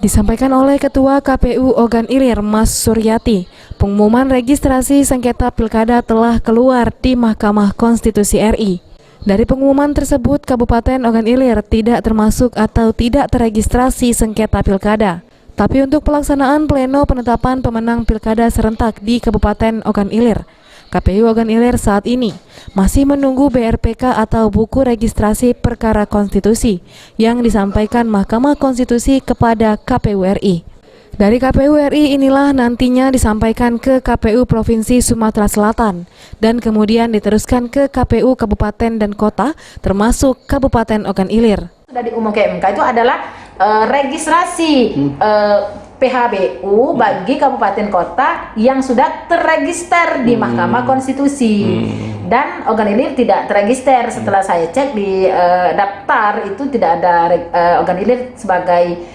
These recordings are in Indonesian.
Disampaikan oleh Ketua KPU Ogan Ilir, Mas Suryati, pengumuman registrasi sengketa pilkada telah keluar di Mahkamah Konstitusi RI. Dari pengumuman tersebut, Kabupaten Ogan Ilir tidak termasuk atau tidak terregistrasi sengketa pilkada. Tapi untuk pelaksanaan pleno penetapan pemenang pilkada serentak di Kabupaten Ogan Ilir, KPU Ogan Ilir saat ini masih menunggu BRPK atau buku registrasi perkara konstitusi yang disampaikan Mahkamah Konstitusi kepada KPU RI. Dari KPU RI inilah nantinya disampaikan ke KPU Provinsi Sumatera Selatan dan kemudian diteruskan ke KPU Kabupaten dan Kota termasuk Kabupaten Ogan Ilir. Sudah diumumkan ke MK itu adalah registrasi PHBU bagi kabupaten kota yang sudah terregister di Mahkamah Konstitusi. Dan Ogan Ilir tidak terregister. Setelah saya cek di daftar itu tidak ada Ogan Ilir sebagai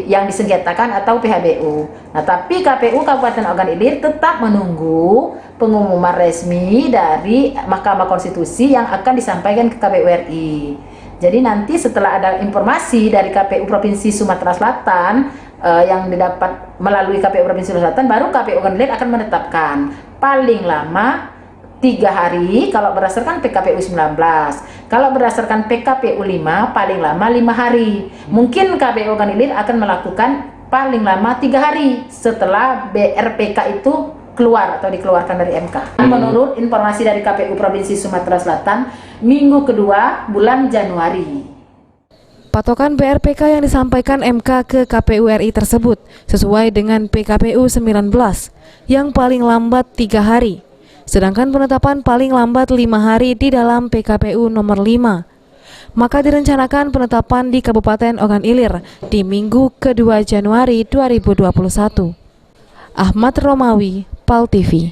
yang disengketakan atau PHBU. Nah, tapi KPU Kabupaten Ogan Ilir tetap menunggu pengumuman resmi dari Mahkamah Konstitusi yang akan disampaikan ke KPU RI. Jadi nanti setelah ada informasi dari KPU Provinsi Sumatera Selatan yang didapat melalui KPU Provinsi Sumatera Selatan, baru KPU Ogan Ilir akan menetapkan paling lama 3 hari kalau berdasarkan PKPU 19. Kalau berdasarkan PKPU 5 paling lama 5 hari. Mungkin KPU Ogan Ilir akan melakukan paling lama 3 hari setelah BRPK itu keluar atau dikeluarkan dari MK. Menurut informasi dari KPU Provinsi Sumatera Selatan, minggu kedua bulan Januari. Patokan BRPK yang disampaikan MK ke KPU RI tersebut sesuai dengan PKPU 19 yang paling lambat 3 hari. Sedangkan penetapan paling lambat 5 hari di dalam PKPU nomor 5. Maka direncanakan penetapan di Kabupaten Ogan Ilir di minggu kedua Januari 2021. Ahmad Romawi, PAL TV.